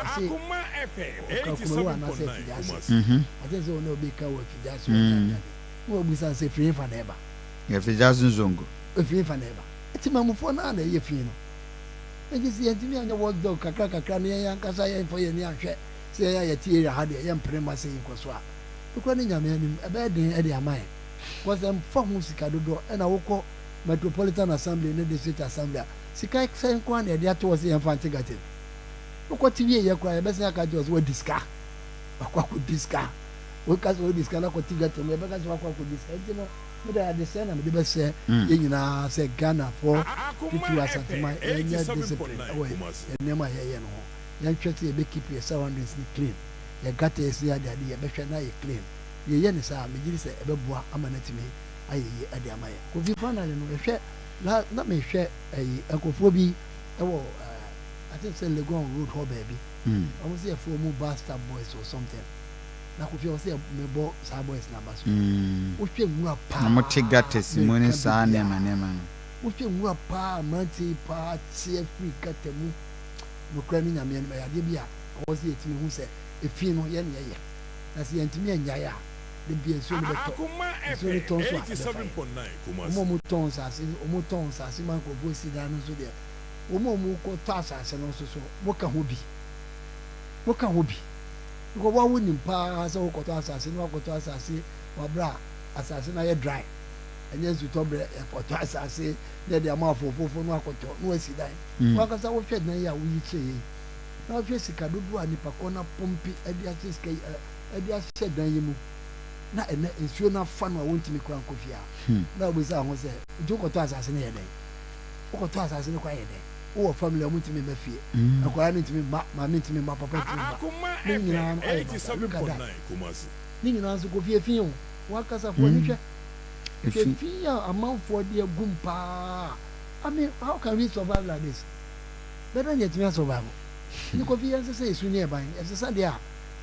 Akoma FM 87.9. I think so no big cow if you just what we say free for neighbor. If it doesn't zongo. Free for neighbor. It's my phone and a year. And you see, and to me, and the word dog, a crack a cranny, and Casaya for your young share. Say, I tear had a young primacy in Coswa. The Corning, a bad day at the Amai. Was them for music I do, and I will call Metropolitan Assembly in the State Assembly. Sikai same one, and that was the infantigative. Look what TV you cry, best I just with this car. What could this car? What can this car not to get to me? Because what could this? You know, but I understand I'm the best say, you know, say Ghana for people as my discipline away. And never here, young church, you keep your surroundings clean. You got to see that you better now you clean. The yen say, me say, a boy, I'm an enemy. I at the Amaya. Could be fun and share, not me share a cophobia. I think say they go on road home baby. I was here for more bastard boys or something. Now if you say me bo sa boys numbers. Uche mwa pa. I'm take that testimony sa nema. Uche mwa pa manti pa tie free katemu. No krani nyame en ya de bia. I was here to me who say if you know yen ye. Na si entimi anya ya. De bia so le beto. So le ton so. 87.9 Kuma. Omo ton sa si man ko bo si da no so there. Omo ko to asase no so mo ka ho bi ko wa woni pa so ko to asase no ko to asase wa bra asase na ye dry enye su to bre ko to asase de de ama fofofo no akoto no asi dan wa ka sa wo hwe dan ya wo yi che na hwe sika dodo ani pa ko na pompi adi ase sika adi ase dan yi mu na ene ensuo na fa no wonti mi kwa Kofi a na obo sa ho se jo ko to asase na ye dan ko to asase no kwa ye dan o family amuti me mafie akwara ntimi ma ntimi ma papa ntimi ni nyina 87.9 Kumasi ni nyina so Kofi efin wa kasa fo ni hwe efin a amanfo de agumpa. I mean, how can we survive like this? Better yet me survive ni Kofi yan say isu ni e ban e say sadia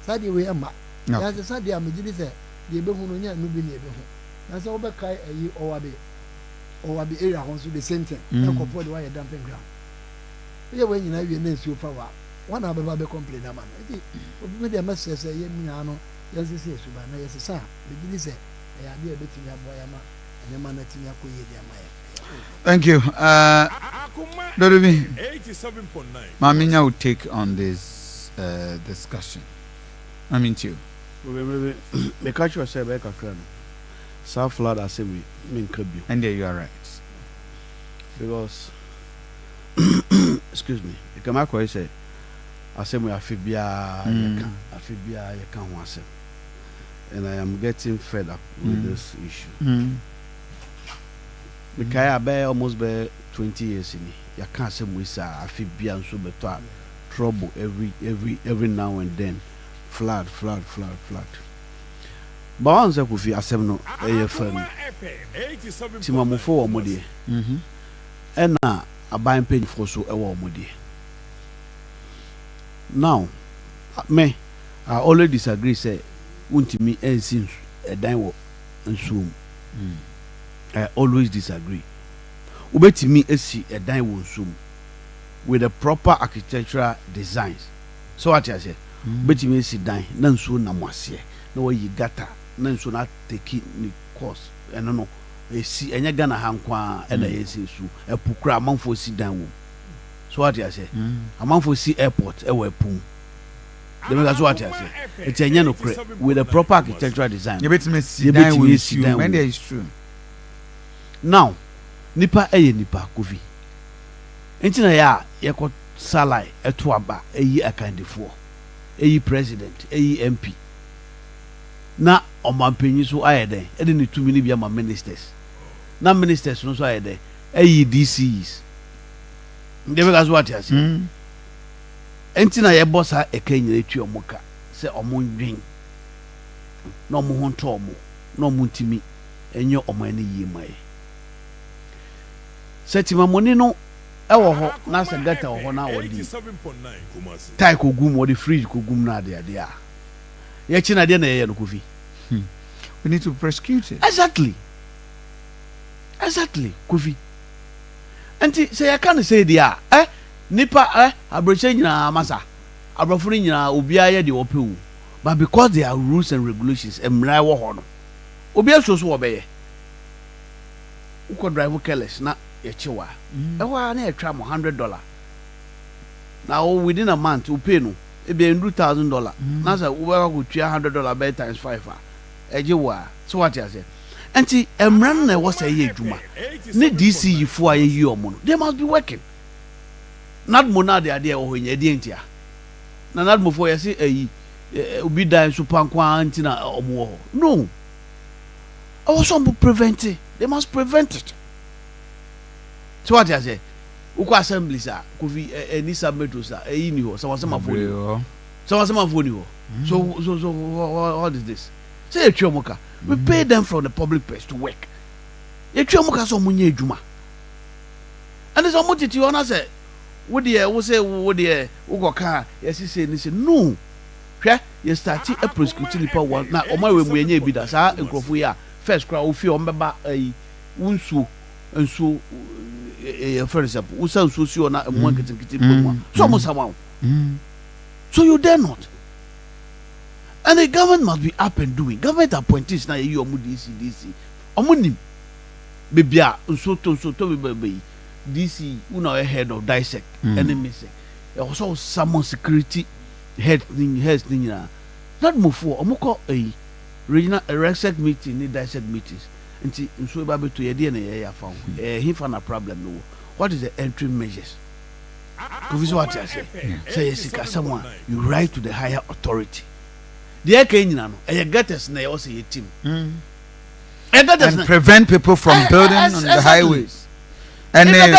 sadia we ama ya say sadia me gidi say de be hu no nya no bi ni e be hu na say wo be kai ayi owabe area ho so the same thing na Kofi de wa ye dumping ground. Yeah, when you know you need to power. One of the complain man. Maybe a message say, Yamiano, yes, is Subana, yes, sir. The Gilly say, I am here between your boyama and the man at Yaku. Thank you. Dorobi, 87.9. Mamina will take on this discussion. I mean, you. Me catch you say back a crown. South Florida say we mean Kirby. And there you are right. Because excuse me, you come back where you say, I say we afibia, afibia, you can't want to. And I am getting fed up with this issue. Because I bear almost 20 years in it. You can't say we say afibia and so better trouble every now and then. Flood. But once I could feel I say no, a friend. Timamufo omodi. And now. A buying penny for so a warm day. Now, me, I always disagree. Say, won't me and since a dime and soon. I always disagree. Ubeti me see a dime won't soon with the proper architectural designs. So what I say, bet me see dime, none soon na mwase. No way you got that, none soon not take it course. And no. See, and you're gonna hang qua and I say so a pukra among for sit down. So what I say, among for see airport, a weapon. That's what I say. It's a yellow crate with a proper architectural design. You bet me see down when there is true. Now, Nipa Kofi. Entina ya yako salai etuaba eyi akandefo eyi president eyi MP. Na omampenyi so ayede e de ne tumi ni bia ma ministers. Na ministers no so ayede eyi DCs. Ndebe gazo what ya say. Entina ye bossa ekanyire etu omuka se omundwen. Na omo ho nto omo na omo ntimi enye omo ani yimaye. Setima money no ewo ho na se gata ho na wodi. Tai ko gum wodi fridge ko gum na de ade a. Ye chi na de na ye no Kofi. We need to prosecute it. Exactly, Kofi. Anti say I can't say dia nipa abroche nyina masa abrafo nyina obi aye de opewu but because there are rules and regulations emra wo ho no obi aso so obeye uko drive careless na ye chiwa e wa na e twa mo $100 now within a month we pay no e be $100,000 na say we go tua $100 by times 5 eje wa so what you say enti emra na wo say ye adwuma ne DC fo aye yi omo no they must be working not mona de ade e wo nya de entia na not mo fo ye say ayi obi dan so pankwa anti na omo no I was some prevent it. They must prevent it. So what I say? Uko assemblies are Kofi any submetros are ini ho. Someone some phone. Someone some phone ho. So what is this? Say Etiomoka. We pay them from the public purse to work. Etiomoka so munye adwuma. And there's almost it you wanna say. What say uko ka yes say ni say no. Hwe you start a prosecute nipa one na o ma we mu enye bi da sa enkrofo ya first crowd we feel mbeba unsu ensu for example usa unsu si ona emu nkitikiti bomo so mo sama so you dare not and the government must be up and doing government appointees na you omu DC omunim bebia unsu to be DC una head of dissect enemy say also some security heads nyina not move for omukọ regional RESEC meeting ni dissect meetings nti nso ba beto ye de na ye ya fa ho he fa na problem no what is the entry measures Kofi what I say yes someone you write to the higher authority the eke nyina no e getters na ye say ye team and prevent people from building on the highways and rain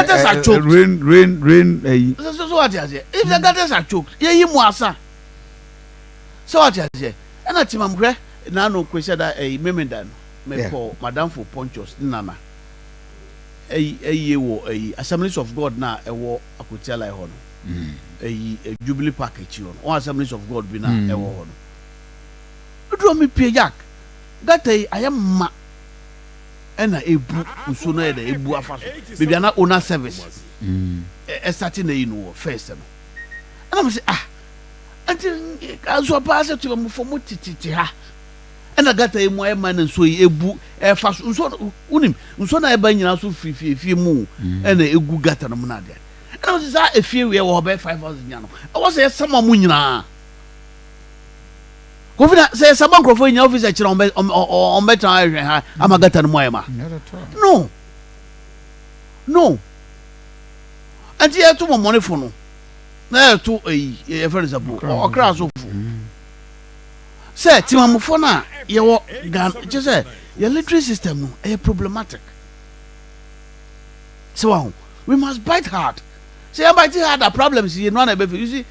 so what I say if the getters are choked ye mu asa so what I say na timam hwe na no kwese da memenda no me call madam for ponchos nana wo Assemblies of God na ewo akotia lai ho no Jubilee package ho no Assemblies of God bi na ewo ho no do me pie jack that I am ma ena ebu uso no e da ebu afaso bibia na owner service starting na you first no and I say until aso pass to me for mutiti ha ena gata emu ay man nso ebu fa nso unim nso na eba nyina so fie mu ena egu gata no na de ena so sa efie we wo be 5,000 nya no e wo say sama mu nyina Kofi na say sama nkrofo nya officer kire on be tan ahwe ha ama gata no mo ayema no anti e to mo money for no na e to e for example okra so say timamufo na ye wo just say your literacy system no is problematic so we must bite hard say bite hard the problems you know na be you see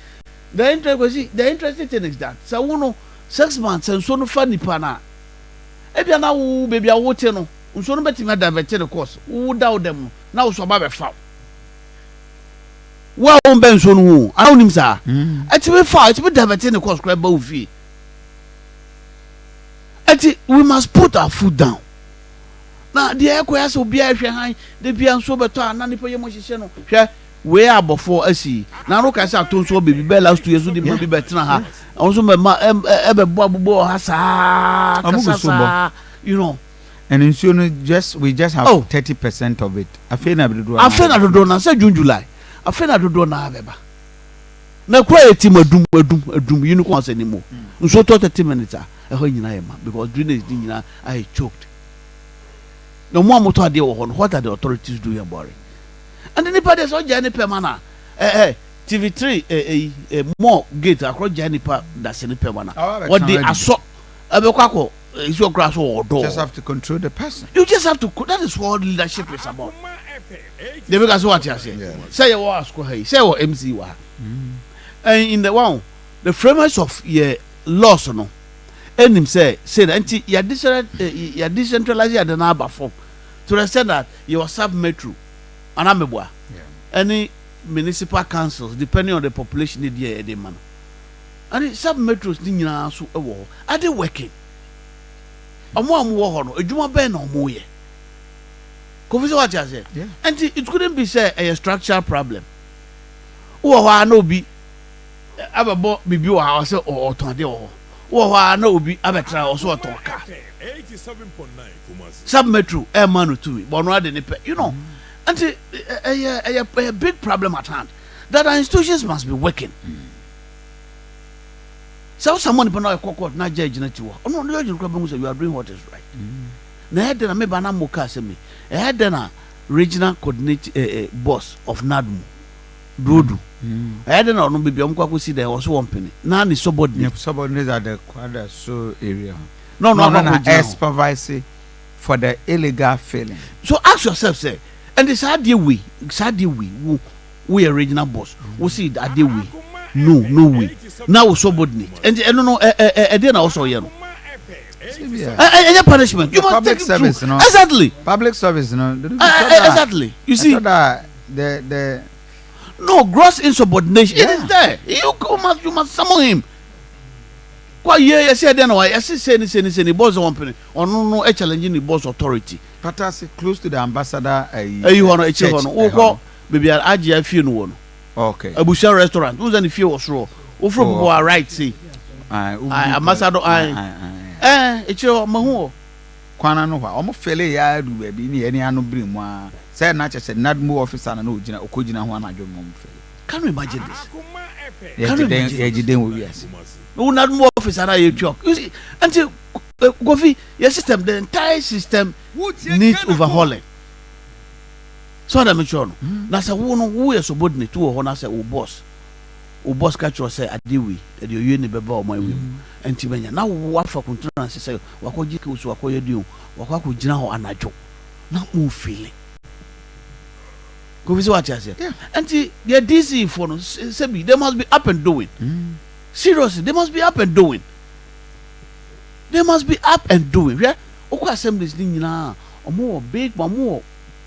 the interesting thing is that so we know 6 months and so no fa nipa na e bia na wo baby awote no so no beti me divert the course wo da them na wo so ba be fa wo on ben so no a onim sa ati be fa ati be divert the course kra ba ofi we must put our foot down. Now, the air quest will be a shine, the Bian Soberta, Nani Poyamoshiano, we are before a sea. Now, look, I said, to so baby Bella to you, the baby better. Also, my ever Bobo has you know. And insurance we just have 30% of it. I feel I do not say June, July. I feel I do not have. Now, quiet him a doom, you know, anymore. So, 30 minutes. Because drainage I choked. No more motor idea what are the authorities doing about it? And the Nipa is all Jenny Permana. TV3 more gate across Jenny Pa that's in the Permana. What they assault Abekako is your grass or door. You just have to control the person. You just have to that is what leadership is about. The because what you say. Say your ask say what MC wa. And in the one the framers of your laws no. Ennin say that you decentralize Aduanaba form to the extent that you are sub-metro and amebwa any municipal councils depending on the population need here any man and sub-metros ni nyina so ewo are they working omo wo ho no adwuma ben na omo ye Kofi what you say and it couldn't be say a structural problem wo ho na obi ababo bibi wa ha say o ton de o wo ha na obi abetra o so ton ka 87.9 Kumasi. sub metro e man to me but no ade ne pe you know and a big problem at hand that our institutions must be working. So someone put no court na judge na ti wo no judge no say you are doing what is right. Na head na me ba na moka say me head na regional coordinate boss of NADMU Dodu. Head na no be am kwa see there also one penny na ni subordinate Subordinates at the quadra so area. no supervisor for the illegal filling. So ask yourself, say, and this idea we a regional boss. We see that idea we. No way. Now we subordinate. And no, then also here. Any punishment. You must Public take service, it no. Exactly. Public service, no. Exactly. You see, the no gross insubordination. Yeah. It is there. You must summon him. Quite yeah, say then why? I say any boss one penny. Or no, challenging the boss authority. Patasi close to the ambassador. You want to check on? Oh, baby, I AGI few no one. Okay. Abuja restaurant. Who's any few was raw? Who from who are right? See, ambassador. It's your mahu. Kwana no hwa omo fele ya du ba bi ni eni anu brim mu a say na che NADMU officer na ogina okogina ho anadwo mo fele. Can you imagine this? Yejiden wo wiase. No NADMU officer na you talk. You see, until Kofi, your system, the entire system needs overhauling. So that make sure. Na say who is subordinate to ho na say o boss catch us say adiwi e de you ni beba o man wi enti benya na wo afa control say wakoji ke usu wakoye dio wakwa gina ho anadwo na mo feeling go visit what you say enti the DC for no say they must be up and doing seriously they must be up and doing yeah okwa assemblies ni nyina omo big more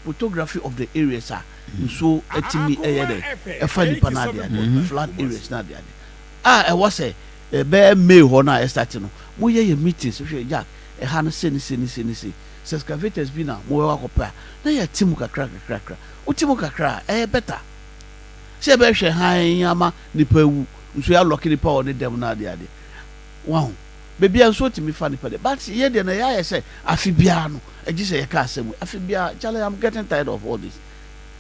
photography of the areas are so etimi e funny panade flat areas na de e was say be May ho na e start no mo ye meetings so jack e ha no seni excavators bi na mo wa kopa na ya timu kakra utimu kakra better se be hwe han ama nipa wu so ya lock nipa on dem na de wow baby an so timi fa nipa de but ye de na ya say afibia no e gi say ye ka asem afibia chale I'm getting tired of all this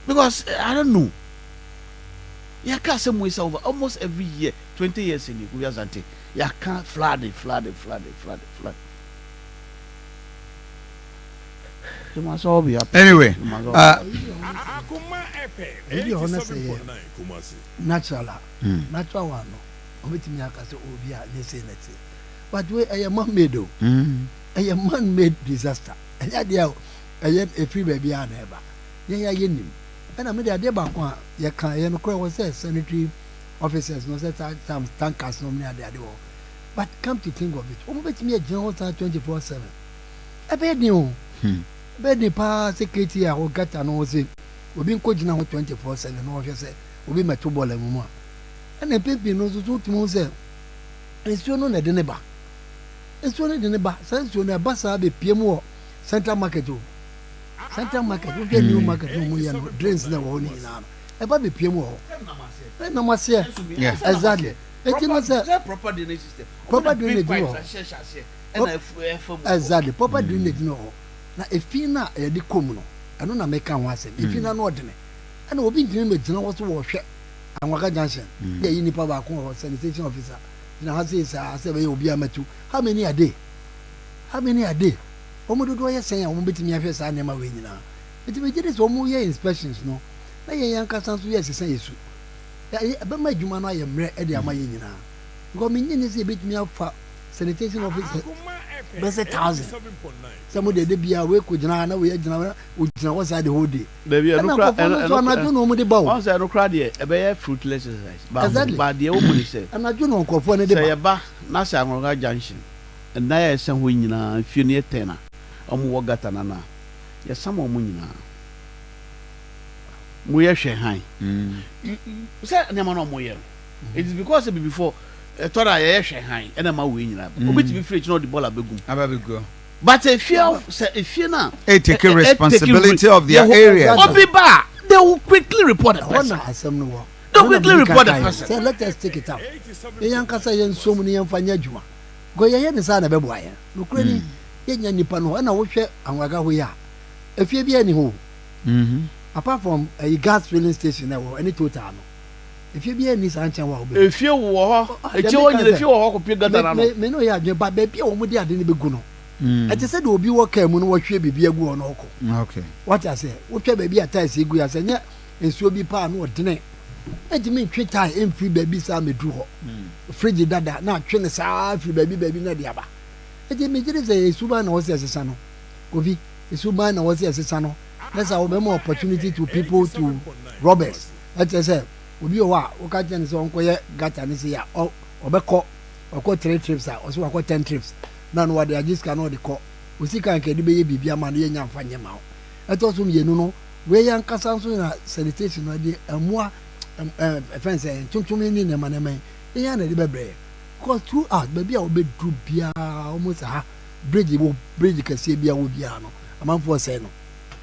because I don't know. You can't say we over almost every year, 20 years in the Asante. You can't flood. You must all be up. Anyway, Akoma FM 87.9 Kumasi. Natural one. Obetimi aka say obi a ne say na say. But we a man-made o. A man-made disaster. Anya dia a free baby an eba. Ya yenim. And I made the idea back one. You can was sanitary officers, no set time tankers, no near the other. But come to think of it, almost me a general 24/7. I bet you, bed the power security or get an old say, we've been coaching now 24/7, no officer, will be my 2 ball and more. And the people knows to Mose. It's your own at the neighbor. It's one in the neighbor, since you're a bus, I'll be PMO, Central Market. Central Market, we get new market, no more drains the one in now. About the PMO. No more, sir. Yes, exactly. Proper drainage system. Proper drainage. Exactly. Proper drainage. No. Now, if you na a decomuno, I don't make one say. If you na ordinary, and we'll be doing with General Wash and Waka Junction, the Unipa sanitation officer. Now, I say, you'll be a metu. How many a day? Omo do ye say omo betimi afese anema we nyina betimi gide so omo ye inspections no na ye yanka sanso ye sesa yesu e be ma djuma no aye mre e de ama ye nyina go me nyine se betimi afa sanitation officer be say 1000 some de bia we ko gina na we gina wo side whole day baby no kra na do no omo de bawo on say no kra de e be ye fruitless exercise ba de omo ni say na do no nkofo ne de ba say ye ba na say Angoga junction na ye se ho nyina fie ne tena omo gata na ya samo omo nyina mo ye hwe han say na ma no mo ye it is because before tora ye hwe han e na ma we nyina obiti be free no the ball abegu but if you na take responsibility of their area obi ba they will quickly report the person no they shall quickly report the person. Say, let us take it out. Yan kasa yen so mu yen fanya adwuma. Go ye ne sa na beboa yen. No kura ni ye nya nipa no na wo hwɛ anwaga ho ya. Efie bi ani ho. Apart from a gas filling station na wo any total no. Efie bi ani sa nkyɛn wa wo be. Efie wo ho. Eche wo nyina efie wo ho ko pie gata na no. Me no ya adwuma ba bi a wo mu de ade ne begu no. Ete se de obi wo ka mu no wo hwɛ bibi agu ho no ko. Okay. What I say? Wo hwɛ baby atai egu ya se nya ensuo bi pa no odene. Ejimi twe tai emfiri baby sa medu ho. Fridge dada na twe ne sa firi baby na de aba. Ejimi gire se esuba na wo se sesa no. Kofi esuba na wo se sesa no. Let's have more opportunity to people to robbers. Let's say obi o wa o ka tell say onko ye gata ni say ya obekọ 3 trips or so akọ 10 trips. Na no wade agis ka no de kọ. Osika nke de be ye bibia ma no ye nya mfa nyema o. Eto so mienu no we yan kasa so na sanitation no de amoa fence tuntum ni ne manemen. E ya na de bebre. Cause throughout baby a obedu bia almost ha bridge kase bia wo bia no. Amanfo say no.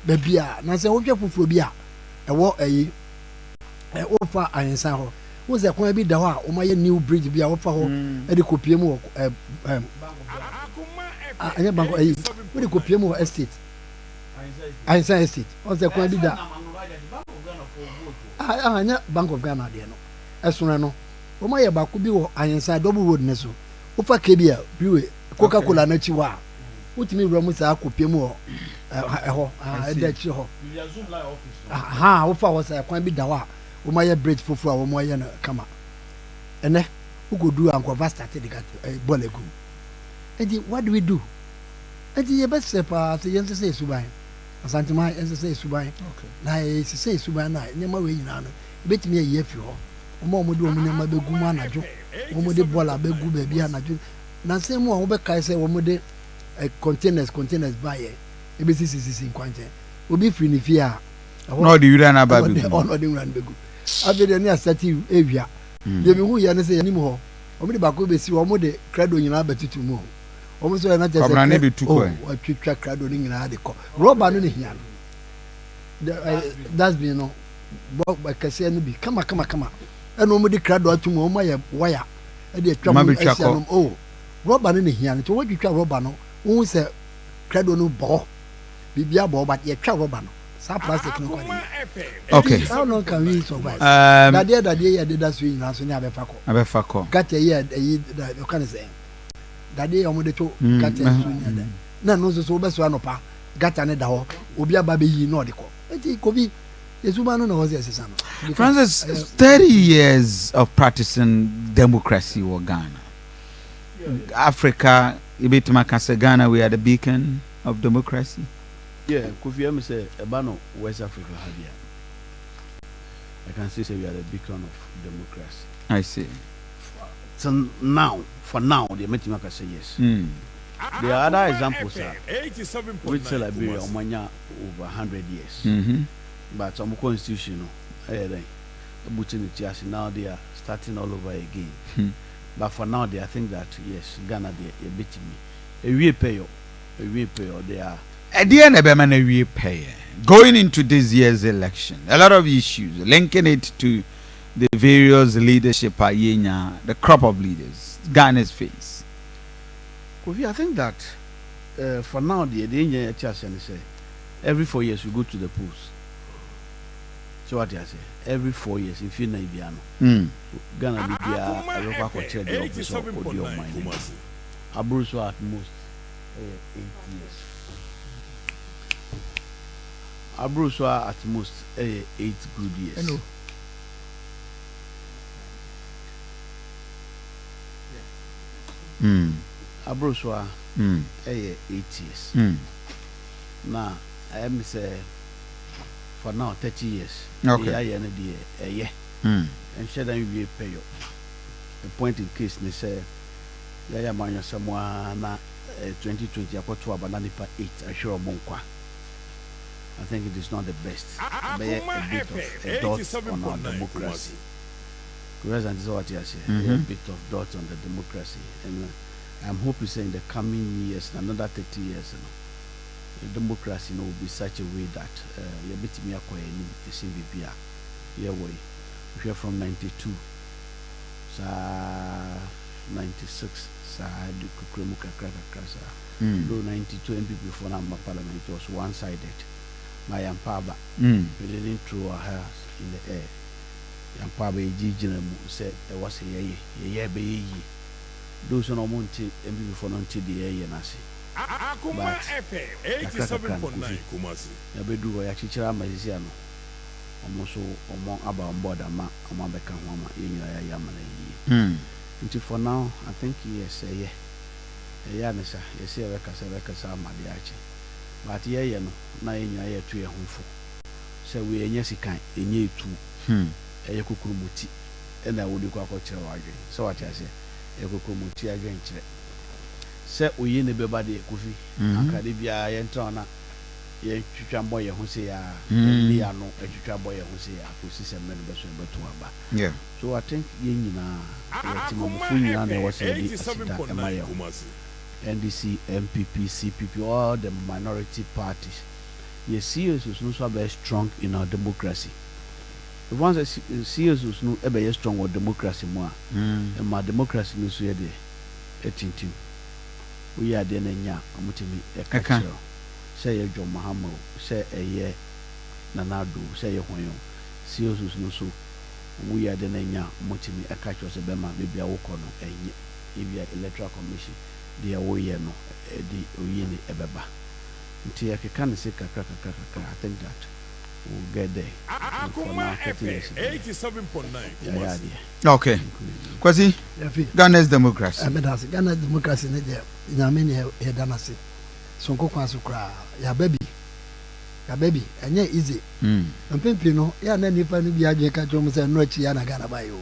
Baby a na say wo hwe fufuo bi a ewo ayi ofa ayensa ho wo ze kwa bi da ho a o ma ye new bridge bi a wo fa ho e de kopie mu anya bank ayi wo de kopie mu estate ayensa estate o ze kwa bi da anya Bank of Ghana de no esoro no o ma ye ba ko bi wo ayensa double road ne so wo fa ke bi a biwe Coca-Cola na chi wa utimi wura mu sa kopie mu ho da chi ho wo fa wo sa kwa bi da wa wo ma ye bridge fufu a wo mo ye na kama ene wo go do anko vasta te de gat ball egu enti what do we do enti ye best sepa se yen se suban Asante ma yen se suban na ye se suban na ne ma we nyina no betimi ye afi ho wo mo de wo ne ma begu mu anajo wo mo de ball abegu ba bi anajo na se mu wo be kai se wo mo de containers ba ye e be sisi nkwanje obi free ni fi a no the Aduanaba begu no the Aduanaba begu abede ne asati ewia ye me hu ya ne se yanim ho omo de bako be si omo de credo nyina batutu mu omo so na je se ne betuko o twitwa credo ni nyina de ko roba no ne hia no that's been no bo kase no bi kama eno omo de credo atumu omo ye wire e de atwa mu asianom o roba no ne hia no to wo twitwa roba no wo se credo no bo bibia bo but ye twa roba no plastic no kwani. Okay. How long can we survive? That day ya did that swing na so ni abefako. Got a year you can say. That day omo de to got a swing na no so be so anopa got an da ho obi aba be yi no de ko. Enti Kofi Yesuba no was yes no. Francis, 30 years of practicing democracy in Ghana. Africa, Ibituma Kase Ghana, we are the beacon of democracy. Yeah, Kofi, I say Ebano, West Africa, Habia. I can say we are the beacon of democracy. I see. So now, for now, the Metimaka say yes. There are other examples which Liberia Omanya over 100 years. But some constitution, now they are starting all over again. But for now, they think that yes, Ghana they are beating me. A we pay, they are. At the end of the pay, going into this year's election, a lot of issues linking it to the various leadership, the crop of leaders Ghana's face. Kofi, I think that for now the danger chance and say every 4 years we go to the polls. So what I say? Every 4 years, if you know Ibiano, Ghana Libya, I don't know what the office of your mind. Abruzzo at most 8 years. Abruzzo at most 8 good years. Hello. Abruzzo 8 years. Now I am say for now 30 years. Okay. And share them we pay you. The point in case they say Yaya Manya someone 2020 I got to Abanani 8 I sure Monkwa. I think it is not the best. But a bit of a dot on our democracy. Whereas this is what you say, a bit of dot on the democracy. And I'm hoping say in the coming years, another 30 years, the democracy will be such a way that you beat me up in the way. hwɛ from 92 saa 96 saa de kukura mu kakra saa though 92 MPP for number parliament was one-sided my Yampaba we didn't throw our hands in the air Yampaba ejijina mu said there was a ye be those no monte MPP for non ti the air na se Akoma FM 87.9 Kumasi ya bedu ho ya chichira mazisi ano omo aba on board ama beka ho ama yenyira ya yamana yi until for now I think yes yeah nesa yes beka sa amade achi but ye no na yenyira ya tu ye honfo se we enye sikan enye etu eye kokurumuti na wo de kwa kire wadwe so what ya se eye kokurumuti adwe nkire se oyi ne beba de Kofi akade bia ye ntra na ye twitwa mbɔ ye ho se ya ni ya no twitwa mbɔ ye ho se ya kosi se men be so beto aba yeah so I think ye nyina ye timamu fu nyina na wo se di asida emaye NDC MPP CPP all the minority parties ye serious no so be strong in our democracy if once serious no e be strong with democracy mo a e ma democracy no so ye de etintim we are de na nya amutimi e ka say ye John Mahamo say eye nanado say ye hwan serious no so we are the nya motimi aka cho se bema bebia wo kɔ no enye ebia electoral commission de wo ye no di oyi ni ebeba nti ye keka ne se kakra I think that we'll get there. Akoma FM 87.9 okay Kwasi Ghana's democracy Ghana's democracy ne de nyame ne he danase sonko kwaso kra ya baby enye easy mpempi no ya na nipa no bi adwe ka twom se no achi ya na Ghana ba yo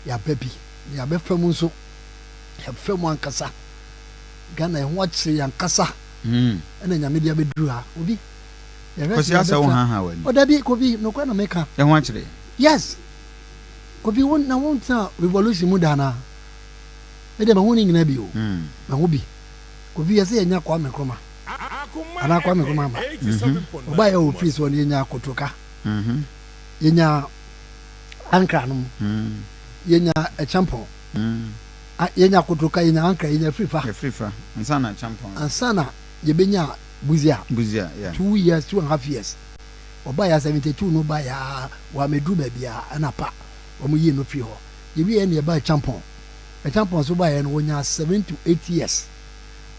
ya pepi ya be famu so ya famu ankasa Ghana ho achi ya ankasa ena nyame dia beduru ha obi Kwasi asa wo ha wani o da bi Kofi no kwa na meka e ho akire yes Kofi won na won ta revolution mu dana e de ma ho ni nyina bi o ma ho bi Kofi yase yenya kwa mekoma ana kwa mekoma ba oba ya office woni yenya kotoka yenya ankra no yenya a champion yenya kotoka yenya ankra yenya frifa ansana yebenya buzia yeah 2 years 2.5 years oba ya 72 no ba ya wa medu ba bia anapa omo yi no fi ho yebi en ye ba champion a champion so ba ya no wonya 7 to 8 years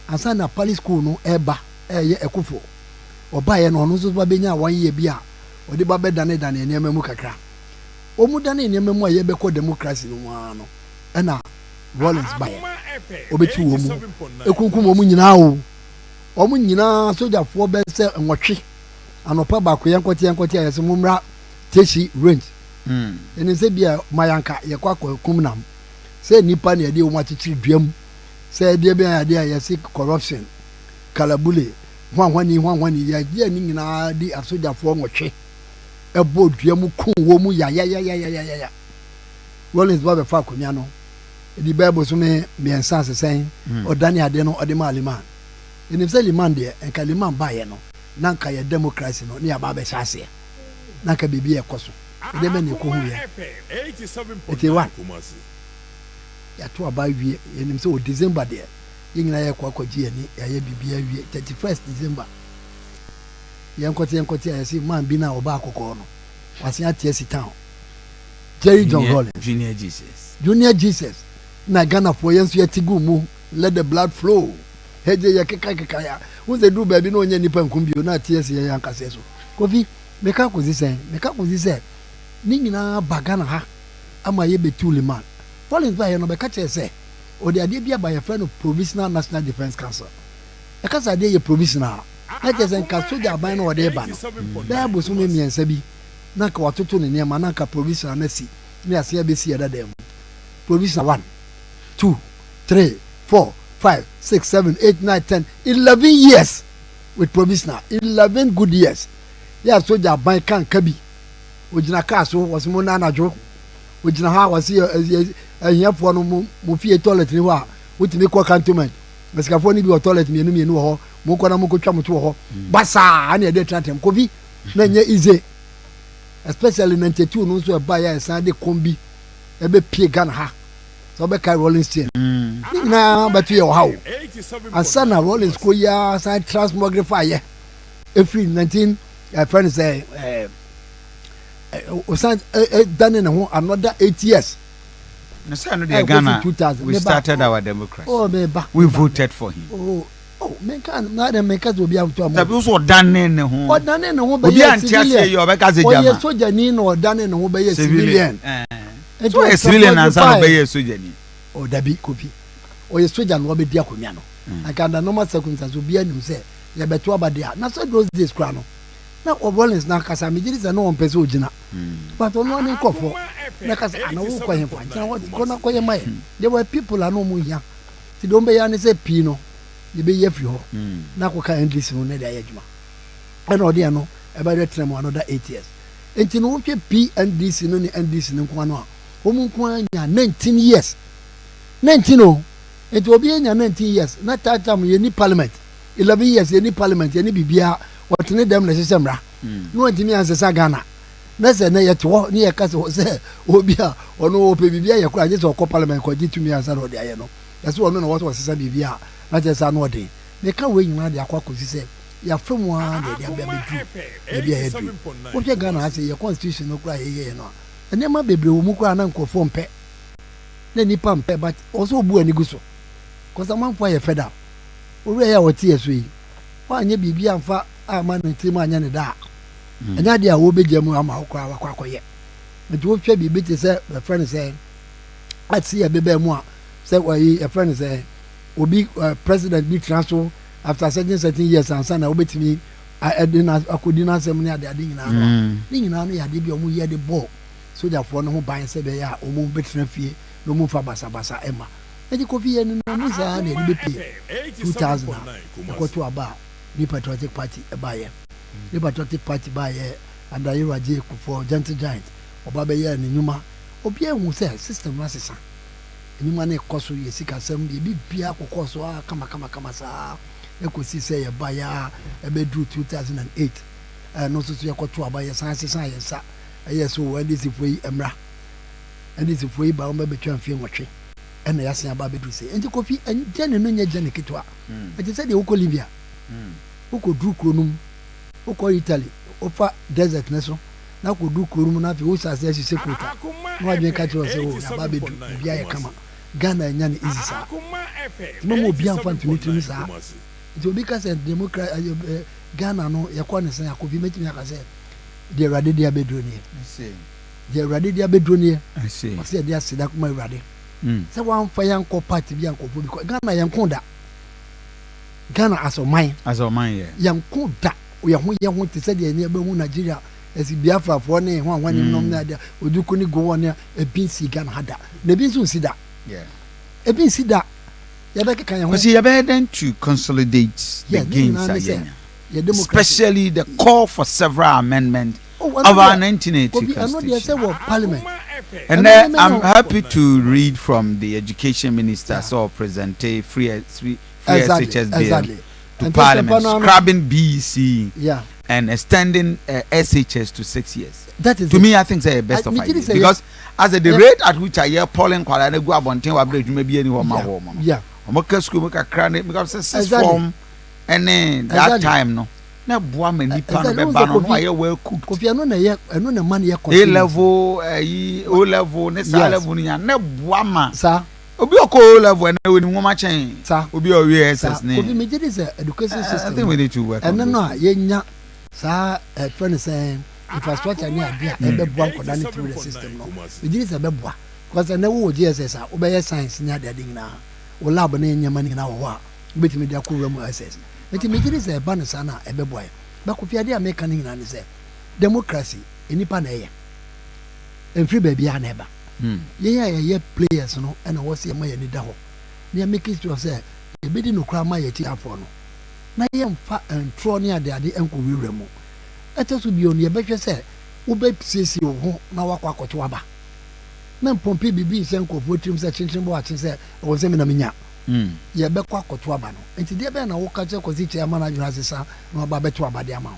ansana palace school no eba ye ekufo oba ya no so ba benya 1 year bia odi ba be dane enema mu kakra omu dane enema mu aye be ko democracy no ano na Rollins ba ya obeti wo mu ekunkum omu nyina o omu nyina sojafo be se nwotwe anopa ba ko yankoti ayese mumra teshi range eni se bia mayanka ye kwa kumnam se nipa ne de omu achichiri duam se de bia de ayese corruption kalabule hwanhwani ya je ni nyina di asojafo nwotwe ebo duam kun wo mu ya Rollins ba be fa komia no di bible so me miensa sesen odani ade no ode ma liman eni se liman de enka liman ba ye no na nka ye democracy no ne aba be hyase na nka bibi e koso de me ne ko hu ye 87.1 ya to aba wie eni se o December de yingina ye kwa kwaji ani ya ye bibi awie 31st December yankoti ya si man bi na oba akoko no wasi atiesi town Jerry John Rollins Junior Jesus na Ghana for yensu yetigu mu let the blood flow heje ya keka ya unze du baby no onye nipa nkumbio na atiesi ya yankase so Kofi meka kuzi ni nyina bagana ha ama ye betuli man Rollins ba ye no beka chese o de ade bia ba ye friend of Provisional National Defense Council e kasa de ye provisional na chese nka soja ban no de ba no da bosu me miensa bi na ka watoto ne niam na ka provisional na si ni ase ya be si ya dada mu provisional 1 2 3 4 5 6 7 8 9 10 11 years with provisional 11 good years ya soja ban kan kabi ojina ka so wasimo na anajo ojina ha wasi ahiafo no mo fie toilet ni wa wotimi ko cantonment mesikafo ni bi toilet mienu ho mo ko na mo ko twa mo to ho basa ani e de trantem Kofi na nye ize especially 92 no so ba ya san de kombi e be pie Ghana ha so be kai Rolling Stone na batu ye how asana Rolling ko ya san transmogrify ye every 19 friend say osan done na ho another 8 years. No, sir, no, Ghana, we started our democracy. Oh, we voted for him. Oh, men can not make us be able to. That was what done in the home. What done in the home? Be anti you because a German soldier or done in the home by a civilian. It's a civilian and son obey a soldier. Oh, that be Kofi. Or a soldier and Robert Diacomiano. I can the normal circumstances will be a new say. You better about there. Not so those days, Crano. Now, Rollins now, Casamid is a no pesogina. But on one in Kofi. I know quite there were people I know more young. They don't be any say Pino. You be ye few. Now, what kind of this one? I know they know about the time another 8 years. And you know, P and this in only and this in Quanoa. Home 19 years. 19 oh. It will be in 19 years. Not that time you need parliament. 11 years you need parliament. You need Bibia. What need them necessary. No one to me as a Ghana. That's a near to near Castle say, Obia, or no Bibia, you cried or parliament could get to me as I know the I know. That's what I know what was a Bibia, not as I know day. They can't wait now the Aquacus said, you are from one, they are baby head. What you're gonna say, your constitution no cry here, no. And then my baby will move around and conform pet. Then he pump pet, but also boo and gusso. Because I'm on fire fed up. Where are our tears we? Why, you be and fat, our man and 3 man and da. And idea will be Jamu Amaka yet. But you will be better, say, my friend say, I'd see a baby more. Say, why a friend say, will be president be transfer after certain years and son, I will be to me. I could not say many other things now. Ding now, I did your year the ball. So therefore, no buy and say, yeah, or move better fee, no move for Basa Emma. And the Kofi and no Miss Annie, the BP 2000. I go to a bar, the Patriotic Party, a buyer. The Patriotic Party buyer, and the Iraji for Gentle Giant, or Babaya and Numa, or Pierre who says, Sister Massissa. Any money cost you, sick assembly, be Pia, cost, come, sir. You could see, say, a buyer, a bedroom 2008. And also to your control by your science, sir. Yes, so when this if we emra, and this if we bound by between few watching. And I asked about to say, and the Kofi and Jenny Jenny Kitwa. But you said the Uko Libya, who could do Cronum, who call Italy, offer desert Nesso. Now could do Cronum, not who says you say, no, I didn't catch you as a baby to be a come. Ghana and Yan is sir. No more beyond fun to meet you, sir. It will be because a Democrat Ghana, no, your corner say, I could be making a say. They are ready, they are bedroom. I see. They are ready, they are bedroom. I see. I said, they are said, I'm ready. So one for young party, young because Ghana, young Konda. Ghana as a mine. As a mine, young Konda. We are young want to say the neighbor Nigeria as Biafra for one in Nomada, would you couldn't go on there a BC Ghana had that. The Binsu see that. Yeah. A BC that. Was he better to consolidate the gains again? Especially the call for several amendments of our 1980 Constitution. Parliament. And I'm happy to read from the Education Minister, so present a free SHS bill to Parliament, scrapping BEC and extending SHS to 6 years. That is to me, I think it's the best of ideas. Because as the rate at which I hear polling, I go up on 10 maybe any home. Yeah. I'm school make a cranny because it's form. And then that time, no. Na boa mani pa no be ba no no aye well cooked. Kofi ano na ye ano na man ye A level O level ne sa level ni na boa ma. Sa obi okọ level na we ni nwoma chen. Sa obi o SS ne. Kofi me dey is education system. I think we need to work. And no ye nya sa friend say infrastructure ni ade e be boa nkoda ne through the system no. Me dey is e be boa. Because na wo GSS a obey science ni ade nyina. Wo lab na nyama ni na wo a. Betimi dey akọ mu SS. Eti mejiri se ba no sana ebeboy ba kofiade America ni na se democracy enipa na ye enfri ba bia na eba ye players no na wo se ma ye ni da ho ne make sure say e bedi no kra ma ye ti afo no na ye mfa entro ne ade enko wiwre mu eteso bi oni e behwe se wo be sisi wo ho na wakwa akoto aba na mpompi bibi se enko votrim se chinchin bo atin se wo se me na menya ye be kwa koto aba no enti de be na wo ka che kozi che ama na dwura sesa na ba beto aba de ama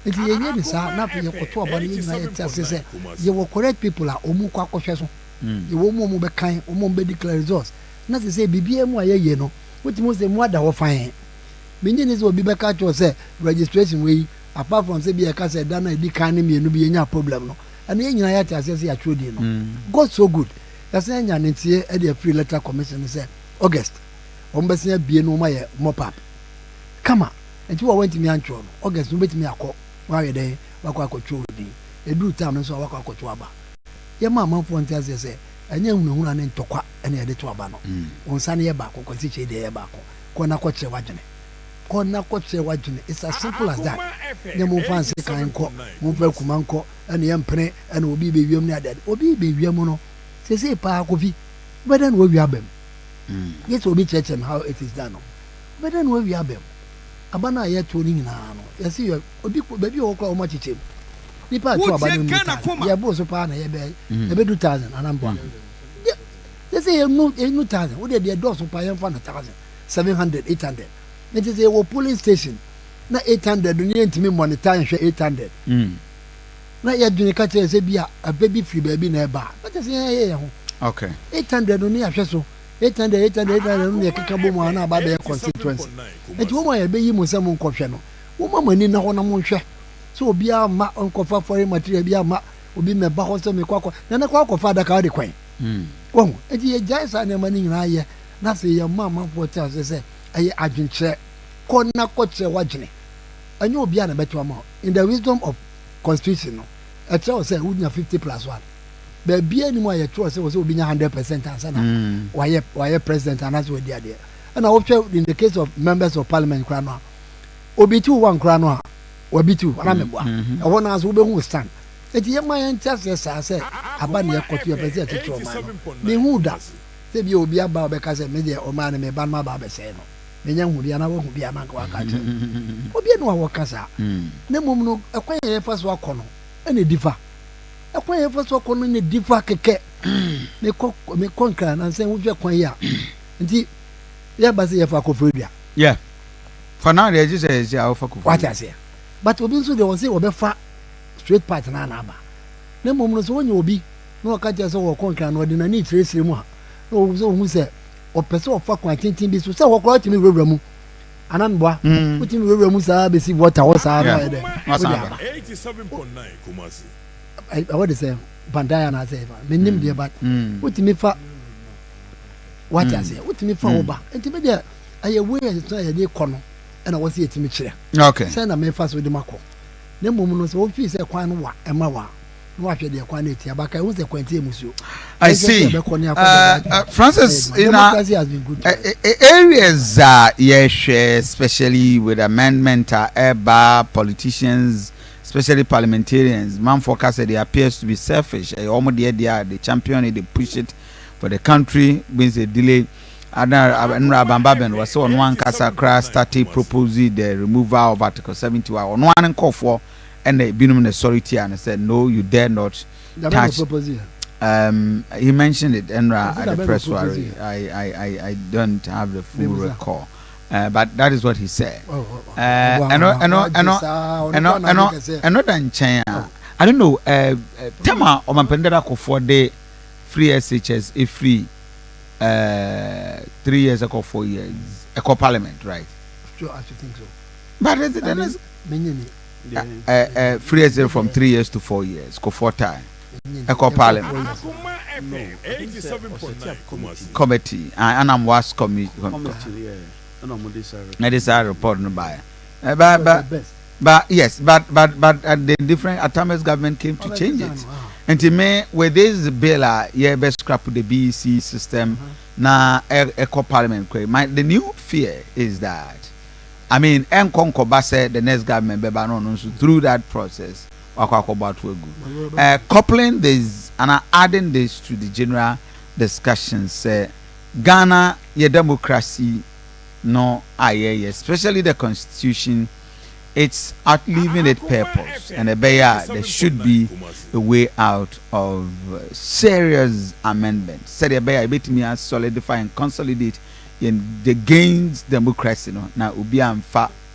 nti yenye ni saa na pe yekoto aba no nyina yete ase se ye wo correct people a omu kwa akɔhwɛ so ye wo mu be kan omu be declare results na se bibia mu ayeye no wotimo se mu ada wo fan menye ni se obi be ka cho se registration we apart from say be ka se da na edi kan ne mienu bi yenya problem no ana ye nyina yete ase se ya trodi no God so good yasa nya ne tie e dey free letter commission say August ombese bie no ma ye mop up kama enti wo wantimi antwo no August no betimi akọ wa ye dey wakọ akọtwo di edu time no so wakọ akọtwo aba ye ma amanfo nti ase se anya hunahuna ne ntokwa ene ye de to aba no onsa ne ye ba akọ konti che de ye ba akọ ko na kọche wajene it's as simple as that ne mo fancy kan ko mo fa kuma nko ene ye mpene ene obi be wiam ne adade obi be wiam no se pa Kofi better no wi abem yes obi church and how it is done better no wi abem abana ye to ni nyina no yes obi baby wo kwa o ma chichem nipa to abana ni ye bo so pa na ye be 2000 anambo yes ye no 1000 wo de do so pa ye fa na 1700 800 it is a polling station na 800 ni ntimi monitor hwe 800 na ye dwene ka che se bia ababy free baby na e ba na se ye ho okay 800 ni ahwe so 800 no ye keka bo mu na ba be constituency enti wo mo ye be yi mo se mo nkɔhwɛ no wo ma mani na ho na mo nhwɛ so obi a ma nkɔfa foreign material bi a ma obi me ba ho so me kwakɔ na kwakɔ da ka de kwan wo enti ye jai sa na mani nyina ye na se ye ma fo ta se aye adwenkyerɛ kɔ na kɔkyerɛ wagene anyo obi a na beto ama in the wisdom of constitution no a tell say we 50+1 baby any more you say we be 100% answer na why president and as we there and in the case of members of parliament krano obi 2 krano obi 2 ana mebo a won as we be who stand eti ye man ntase say aba na ekoto ye president to man me hu da say bi obi aba be ka say me de o man me ba ma ba be say no menya hu bia na wo hu bia na ka waka che obi no wa kasa na mum no ekwan ye fa so akọ no ene difa ekwan ye fa so akọ no ne difa keke me konkra na nsen wo hwe kwan ya nti ya ba se ye fa ko fredua yeah for now they just say ya fa ko what I say but obi nso de won say obe fa straight path na na aba na mum no so wonya obi no ka je so wo konkra no de na ni tresire mu ha no so hu se o pese o fa kwa tintin bi so se wo kro timi wewura mu ananboa utimi wewura mu sa be si water wo sa na de 87.9 Kumasi I what is say bandaya na say me nim de ba utimi fa what I say utimi fa oba enti me de aye we so aye de kono na wo se etimi kire okay say na me fa so de makọ na mum no so wo fi se kwan no wa ema wa no wa hwe de kwan na tia ba kai wo se kwanti emusuo I see Francis in areas yes especially with amendment eba politicians especially parliamentarians man focus they appears to be selfish almost they champion it they push it for the country means a delay Bambaben was so on one Casa Crash started proposing the removal of Article 71 on one call for and they been authority and said no you dare not touch. He mentioned it Enra at the press soiree. I don't have the full recall. But that is what he said. I don't know. Tema or Mampendera for the free SHS if free 3 years ago 4 years eco parliament right? Sure, I should think so. But is it free as from 3 years to 4 years go 4 time eco parliament Akoma FM 87.9 Kumasi committee and I'm was committee this are report no by but yes but the different Atame's government came to change it. And to me, with this bill, yeah, best scrap the BEC system, na eco parliament. The new fear is that, I mean, said the next government, through that process, coupling this and adding this to the general discussions, Ghana, your democracy, no, especially the constitution. It's outliving its purpose, and there should be a way out of serious amendments. Said the solidify and consolidate in the gains democracy. Now, will be a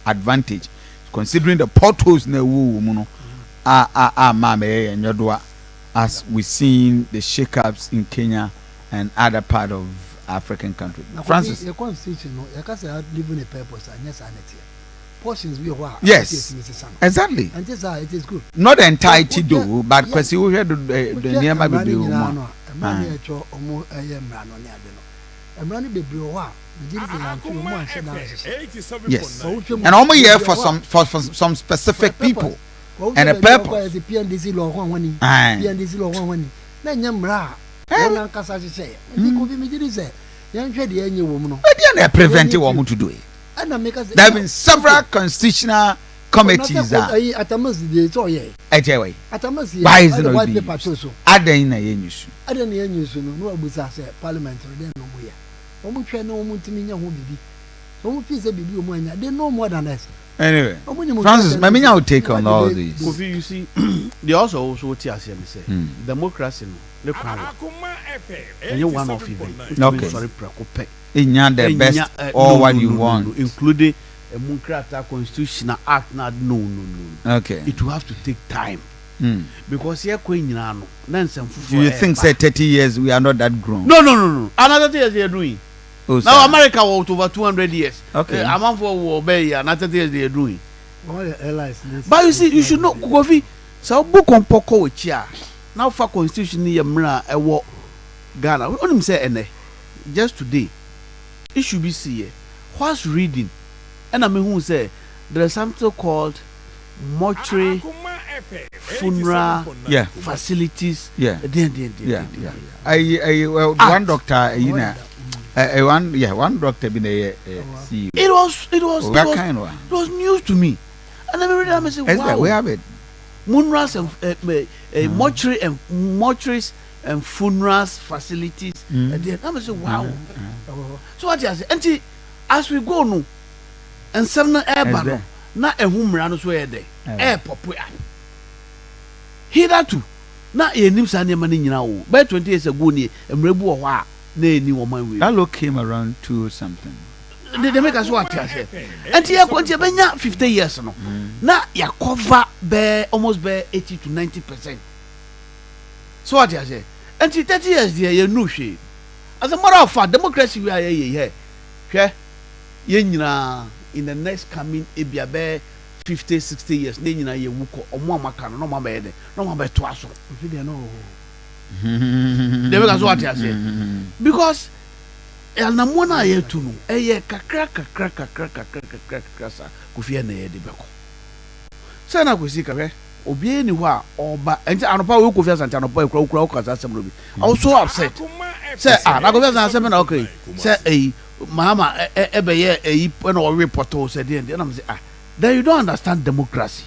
advantage considering the potholes na wo mu no mama enyodoa as we seen the shake-ups in Kenya and other part of African countries. Francis, the constitution no you can say living a purpose and yes sanity portions we are yes exactly and this it is good not entirety though but because you heard the nearby baby man e cho omo mra no ne ade no mra ne bebre o a yes and almost here for some specific people and a purpose the PNDC law PNDC law na nyamra na kasa se ni ko bi me diri se yan hwe de enye wo mu no e dey prevent wo to do it. There have been several constitutional committees atamas de so ye ejewe atamas ye why is it not the patrol so adan na yenyusu no abusa se parliament de no mu ya omu hwe na omu ntimi nya ho bibi omu fi se bibi omu anya they know more than us. Anyway, Francis, maybe I'll take on all these. Kofi, you see, they also what you say, democracy, no, and you're one of even. Okay. Sorry, preoccupy. In the best, all what you want, including a Munkrata constitutional act. Not no. Okay. It will have to take time. Because you're going on. Do you think, say 30 years we are not that grown? No. Another 30 years they are doing. Oh, now America was over 200 years. Okay. A man for war bay another 30 years they are doing. All the allies. But you see, you should know Kofi. So book on Poco with chair. Now for constitution near Mra a war Ghana. We only say ene. Just today. It should be see. What's reading? And I mean who say there is something called mortuary funeral facilities. Yeah. Well, one doctor, you know. One doctor been a CEO. It was that kind of. It was news to me, and I read it and said, "Wow, we have it." Funerals and mortuaries and funerals facilities. And then I said, "Wow." So what I say? And as we go no, and some air na ehumra so there. Air popular. Hitherto, na enim sane mani nyina wo. By 20 years ago ni emrebu wo ha. That law came around to something. They make us what I say. And here, 50 years no. Now you cover almost 80 to 90%. So what I say. And 30 years there, you know she. As a matter of fact, democracy we are here. Okay, in the next coming, it be about 50, 60 years. Then you wuko omo amaka no mama ede no mama to aso. They make us what I say. Because Namona ye to no kakra Kofi na ye de beko. Sana go see kabe obi ni ho a oba enti anopa we Kofi Asante anopa ekura okasa asem bi. I was so upset. Say na Kofi Asante asem na okay. Say mama ebe ye when o report o say dey and I say then you don't understand democracy.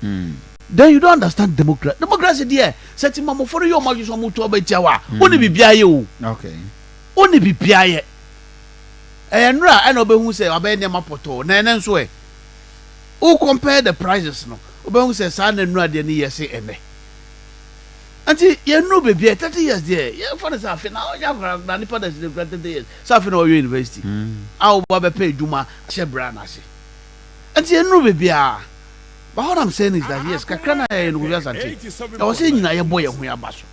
Then you don't understand democracy. Democracy there. Set him for your magic so much over Jawa. Only be biaye. Okay. Only be biaye. Enra and obe who say obe nema poto. Na enso e. Who compare the prices no? Obe who say sa enra de ni yesi ene. Anti ye no be bia 30 years there. Ye for the safi na o ya na nipa da 30 years. Safi na o university. A o be pay djuma she bra na se. Anti ye no be bia. But what I'm saying is that yes, Kakrana and Asante. I was saying na ye boy hu ya baso.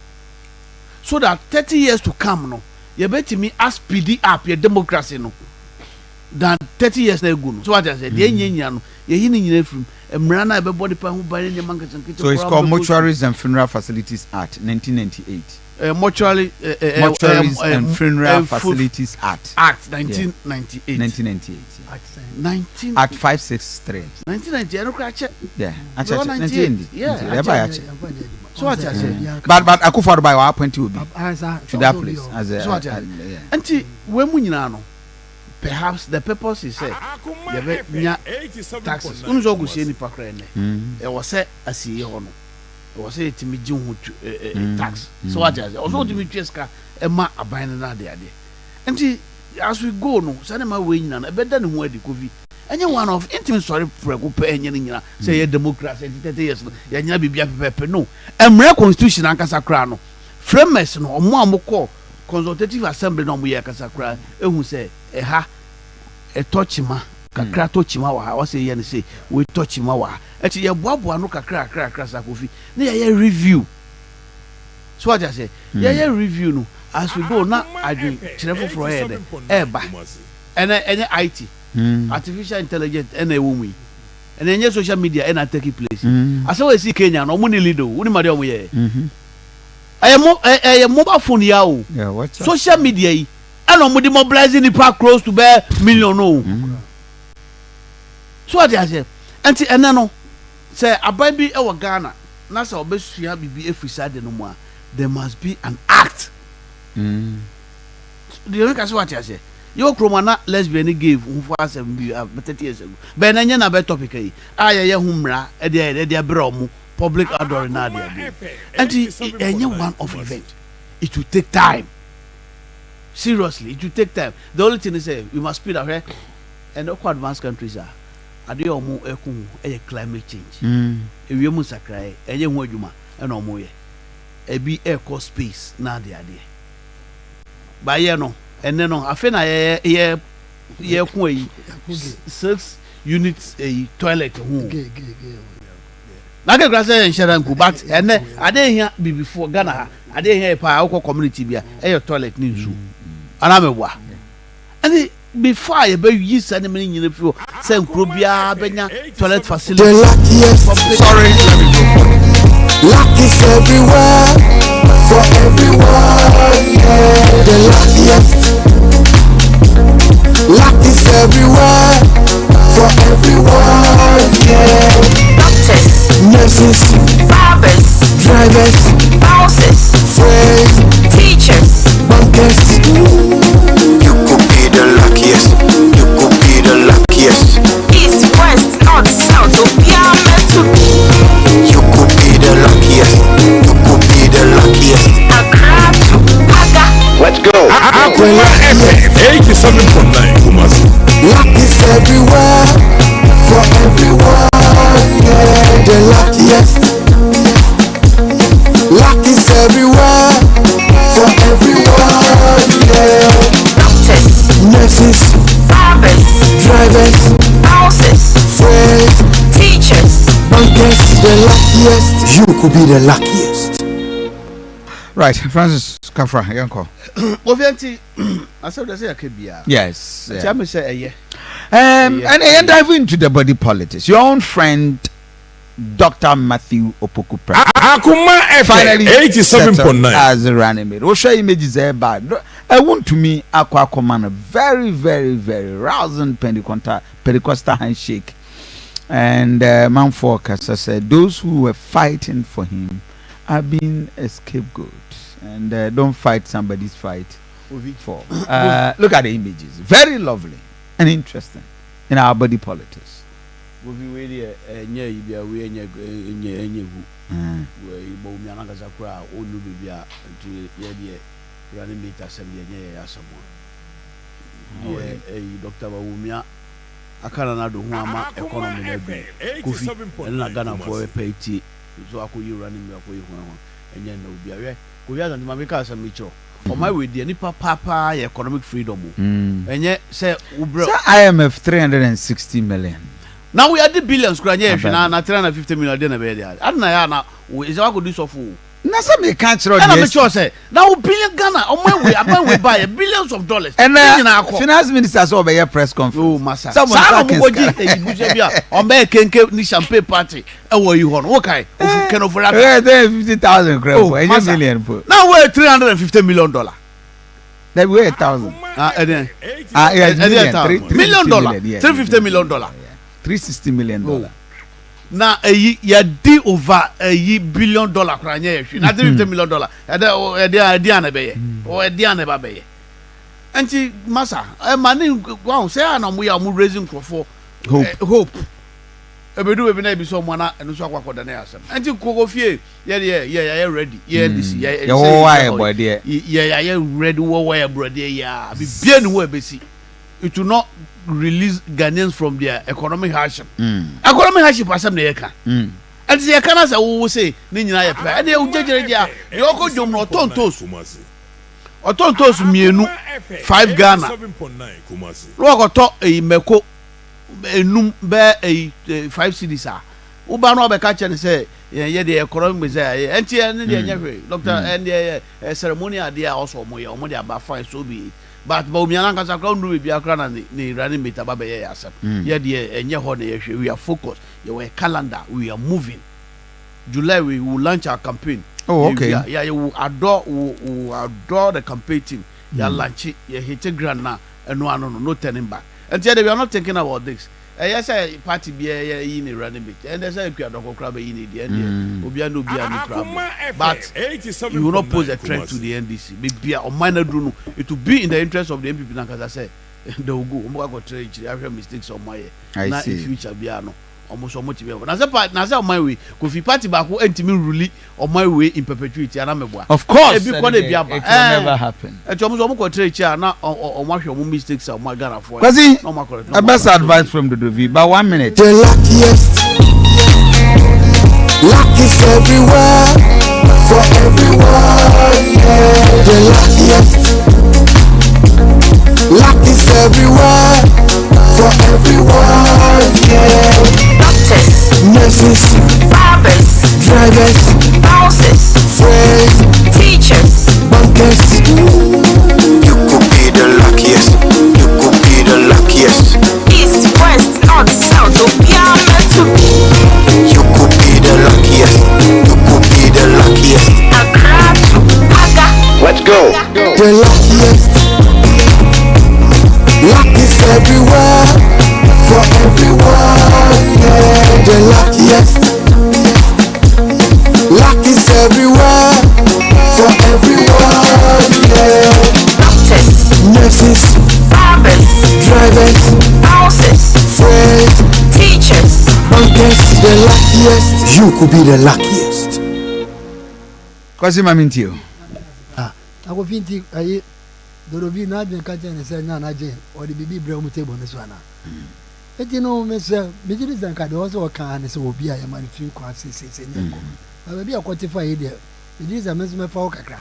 So that 30 years to come no, you bet me as speedy up your democracy no. Than 30 years na go no. So what I said, the nyanya no, ye hini nyina frum. Emra na be body pa hu ba ne manka chanke. So it's called Mortuaries and Funeral Facilities Act 1998. Mortuaries and Funeral Facilities Act 1998. 1998. Act 563. 1990. I don't catch it. Yeah, so what I say. But Akufo by our point will be to that place as a. So what I say. Until when we know, perhaps the purpose is say, taxes. Unzo go see any pakra ne. It was said as he ono. It was said to me tax. So what I say. Also to me cheska ema aban na de ade. Until as we go no, say na we nyina na better than who dey Kofi. Any one of intimate sorry prego pe enye nyina say ye democracy 30 years no ye nyina bibia pepe no emre constitution ankasa kra no framers no omo amoko consultative assembly no mo ye akasa kra ehun say eha etochima kakra to chima wa wa say ye ne say we to chima wa eti ye boaboa no kakra sa Kofi na ye review so what I say ye review no as we go na adwe kirefo fro ye de eba ene IT artificial intelligence ene ewomu yi ene nye social media ene take place asa we see Kenya no mo ni leader wo ni made o mo ye aye mobile phone ya o social media yi ene mo dey mobilizing people close to be million no so what I say enti ene no say aban bi e wo Ghana na say obesua bibi efisade no mo a there must be an act do you know what I say yo kromana lesbian gave who for 30 years ago but na na be topic yi aye humra e dey bro public adore na dey and enye one of event it will take time seriously it will take time the only thing is we must speed ahead and all advanced countries are ade omo ekun climate change ewie mu sakrai enye hu adwuma na omo ye ebi eco space na dey ba ye no ene no afi na ye kun yi 6 units toilet hu na ke grasa insurance ku but ene ade hia before Ghana ade hia pa akọ community bia toilet ni nsu ana mebwa and before you be use any many nyina fi say nkro bia benya toilet facility sorry luck is everywhere for everyone yeah. The luckiest luck is everywhere for everyone yeah. Doctors, nurses, barbers, drivers, bosses, friends, teachers, bankers. You could be the luckiest. You could be the luckiest. East, west, north, south, you could be the luckiest. You could be the luckiest. Let's go. Akoma FM 87.9 Kumasi. Luck is everywhere for everyone. Yeah, the luckiest. Luck is everywhere for everyone. Yeah. Doctors, nurses, barbers, drivers, houses, friends, teachers, bankers. The luckiest. You could be the luckiest. Right, Francis Kafra, Yanko. Ovianti, I said that's a kebia. Yes. Tell me say yeah. And dive into the body politics. Your own friend, Dr. Matthew Opoku-Prep, Akoma FM 87.9 as a running mate. We'll show images there, but I want to me Akoma a very, very, very rousing Pentecostal handshake. And man focus, I said, those who were fighting for him are being a scapegoat, and don't fight somebody's fight for. Look at the images, very lovely and interesting in our body politics. We really we Dr. Bawumia akana na do ho ama economy na bi Kofi na Ghana for pay so akoyi running me akoyi ho enye na obi awe Kofi Asante ma make asam mitro o my we dey nipa papa economic freedom enye say ubro IMF 360 million. Now we are the billions kura nye ehwe na 350 million dey na be dey adna ya na is what go do so for na some me can't throw and I'm sure say now billion Ghana on my way buy billions of dollars and finance minister so be press conference. Oh massa someone go give e bia on be kenke ni champagne party e wo yi ho no okay can over that 50,000 crore any million for now we $350 million that we 1,000 million dollar $350 million $360 million. Na ya di over $1 billion kra nya ehwe na $350 million edi anabe o edi anaba be anti massa mani wow say na mo ya mo raising crofo hope ebedu we bi na bi so mo na eno so akwakoda na yasem anti Kofi ye ready ye this ye why boy there ye ready why brother ya bi bia ni wo ebesi it will not release Ghanaians from their economic hardship. Economic hardship asem na yeka. And say yeka na say wo say ni nyina ye pra. E dey ujejereja. Dey oko jom no tontos. Otontos mienu 5 Ghana. 7.9 Kumasi. Lo ko to meko enum be 5 cities a uba no be ka che ne say ye de economic say enti ne de nya hwe doctor and the ceremonial there also omo de aba fine so be but omi an kan sakra ndu be akra na ne running mate aba be ye asem ye de enye ho na ye hwe we are focused ye we calendar we are moving July we will launch our campaign. Oh, okay. Yeah, you will adore the campaign team. You launch it, you hit a grand now, and no turning back. And we are not thinking about this. Yes, I party be in a running bit, and there's a crab in the end. Obiano be any problem, but you will not pose a threat to the NDC. Maybe a minor do it will be in the interest of the MPP. As I said, they will go trade. I have mistakes on my. I see. In future, Biano. Almost so much. Now, on my way, Kofi party back who enter me really on my way in perpetuity. Of course, it will never happen. It's almost trade chair now on my mistakes of my Ghana for. A best advice from the Dovi, but 1 minute. The luckiest. Luck is everywhere. For everyone. Yeah. The luckiest. Luck is everywhere. For everyone. Yeah. Doctors, Nurses, barbers, drivers, bosses, friends, teachers, bankers. You could be the luckiest. You could be the luckiest. east, west, north, south, Obiama, You could be the luckiest. You could be the luckiest. Accra, Aga. Let's go. The luckiest. Luck is everywhere. For everyone. Yeah. The luckiest. Luck is everywhere. For everyone. Yeah. Doctors, Nurses, barbers, drivers, bosses, friends, teachers. bankers. The luckiest. You could be the luckiest. Kwasi mamintio. Ako finti ayi dorobi na adwen ka chen se nya na je o de bibi bre mu table ne so ana eti no me se me jiri zanka de so ka ne se obi a ya man fi kwa se ne ko ba bi akotifa yi de me jiri za me fa kakra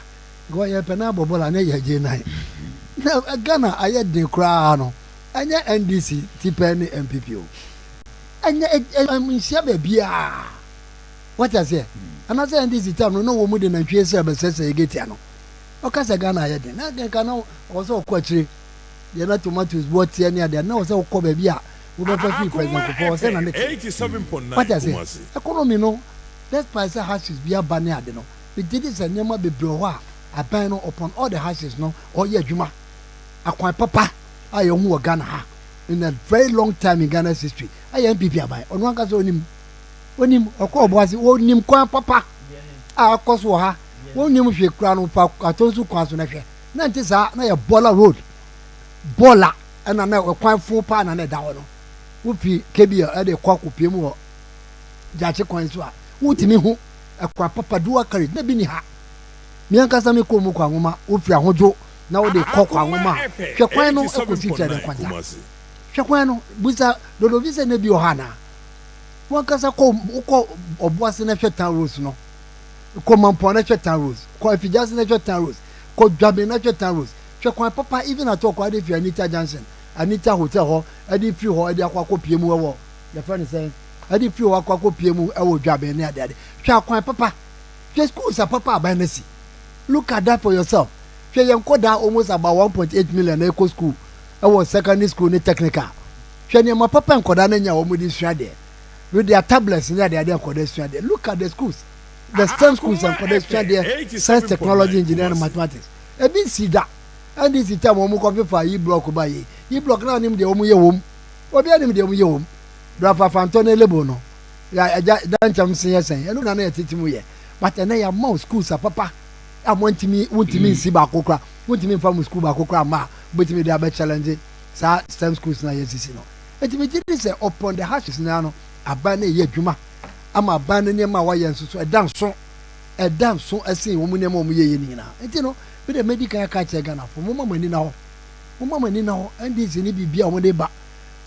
go ya pe na bobola na ya je nai na Ghana aye de kra no anya NDC tipe ne MPP o anya nsia ba bia what I say anase NDC tam no wo mu de na twie se ba sese getia no okasa Ghana aye de na ka no oso kwachire ye na tomatoes what ye ne ade na oso ko ba bia wo be fa fi president ko say na ne 87.9 what I say economy no let's price hashes bia ba ne ade no we did this and nyama bebre ho a aban no upon all the hashes no or ye adwuma akwan papa aye hu wo Ghana ha in a very long time in Ghana's history aye MPP aban onu anka so onim okọ oboase onim kwan papa a akoso ha onim hwe kura no fa atonsu kwan so na hwe na nti sa na ye bola road bola na na kwan fu pa na da ho no wo fi kebia e de kwakopie mu ho jache kwan so a wutimi hu akwa papa duwa kare na bi ni ha mi anka sa me ko mu kwa nwoma wo fi ahojo na wo de kokwa nwoma hwe kwan no ekosi tere kwanta hwe kwan no busa dodo bi se na bi o ha na wọn kasa kọ ọbuase na hwẹ town roads no kọ mampọ na hwẹ town roads kọ efijase na hwẹ town roads kọ dwabe na hwẹ town roads hwẹ kwan papa even at all kọ ade fi Anita Junction Anita hotel hɔ ade fi hɔ ade akọ pie mu ɛwɔ yɛfrɛ ne sɛn ade fi hɔ akọ pie mu ɛwɔ dwabe ne ade hwɛ kwan papa hwɛ schools a papa aban na si look at that for yourself hwɛ yɛn kɔ da almost about 1.8 million na ɛkɔ school ɛwɔ secondary school ne technical hwɛ nneɛma papa nkɔda na nya wɔn de sua deɛ with their tablets near their there. Look at the schools, the STEM schools and there, science, technology, engineering, mathematics. A bit see that. And this is time when we come for E block by E block now him the home. Or be him the home. Rafa Fantone Lebono. Yeah, Dan Cham saying, I don't know teaching me. But then I am more schools, papa. I want me see Bakokra, want me from school Bakokra ma, but me the challenge. STEM schools now, yes, you know. And me did this upon the hashes now. Abane ye dwuma ama abane ne ma wa ye nso so edan so asin wo mu ne ma wo ye ni na enti no be the medical ka che Ghana fo mo mama ni na ho andi se ni bibia wo de ba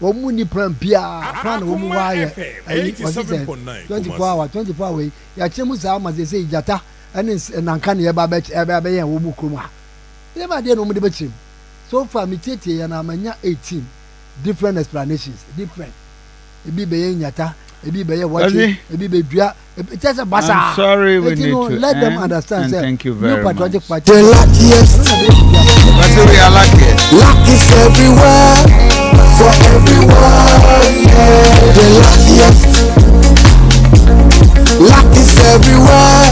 wo mu ni plan bia plan wo mu wa ye 24 hour ya che mu sa ma se ijata ani nanka ne ba ba ye wo mu krom ha ne ba de no mu de ba chim so far mi tete ya na manya 18 different explanations different ebi be nyata ebi be wachi ebi be dua just a basa. I'm sorry, we need to let them understand. Thank you very much. The luckiest. We are lucky. Luck is everywhere, for everyone. Yeah. The luckiest. Luck is everywhere,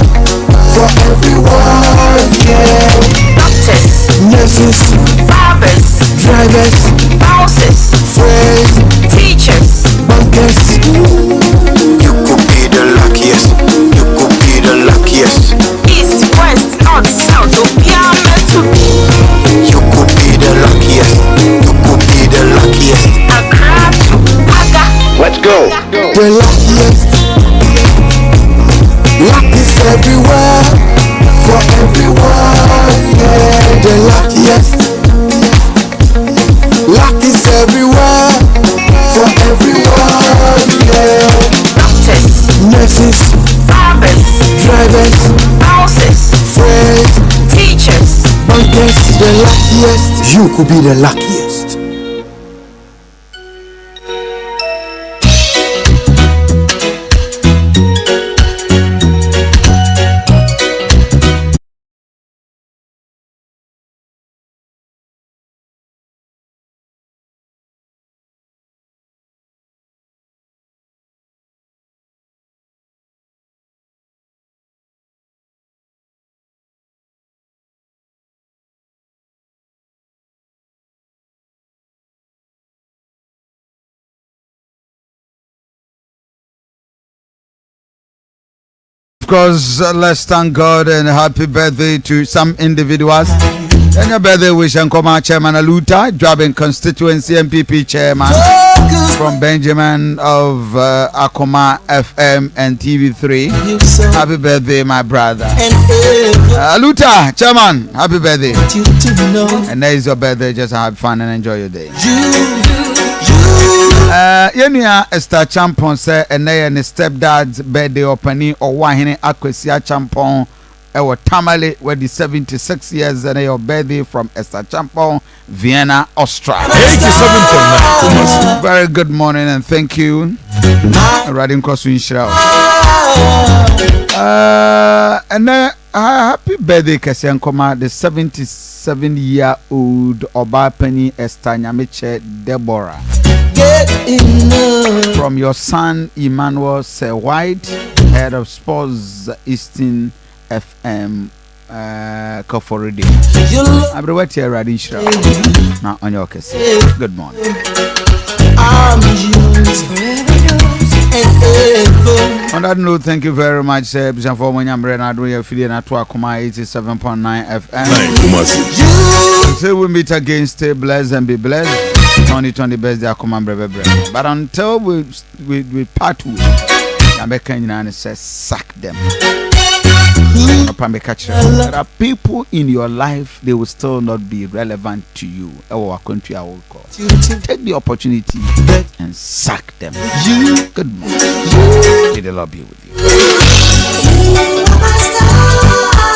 for everyone. Yeah. Doctors, Nurses, barbers, drivers, bouncers, friends, teachers, bankers. You could be the luckiest. You could be the luckiest. east, west, north, south, Opiametu, You could be the luckiest. You could be the luckiest. Accra to Aga. Let's go. The luckiest. Luck is everywhere, for everyone. Yeah. The luckiest. Luck is everywhere, for everyone. Yeah. Doctors, Nurses, barbers, drivers, bouncers, friends, teachers. bankers. The luckiest. You could be the luckiest. Of course, let's thank God and happy birthday to some individuals. And your birthday wish and Akoma Chairman Aluta, Drabin Constituency MPP Chairman from Benjamin of Akoma FM and TV3. Happy birthday, my brother. Aluta, Chairman, happy birthday. And there is your birthday. Just have fun and enjoy your day. Yenya Esther Champon say and ne stepdad's birthday opening or wahine Akwesia Champon ewo Tamale where the 76 years and your birthday from Esther Champon, Vienna, Austria. 87.9. Very good morning and thank you. Riding cross Winshrow. And happy birthday Kasiankoma, the 77-year-old Obapeni Esther Nyamiche Deborah. From your son Emmanuel Sir White, head of sports Eastern FM Kofi. I'm right here riding show. Now on your case. Good morning. On that note, thank you very much. For when I'm ready, I do your video at Akoma 87.9 FM. Until we meet again, stay blessed and be blessed. 2020 best day Akoma breve. But until we part with, American says sack them. There are people in your life, they will still not be relevant to you. Our country, I will call. Take the opportunity and sack them. Good morning. May the Lord be with you.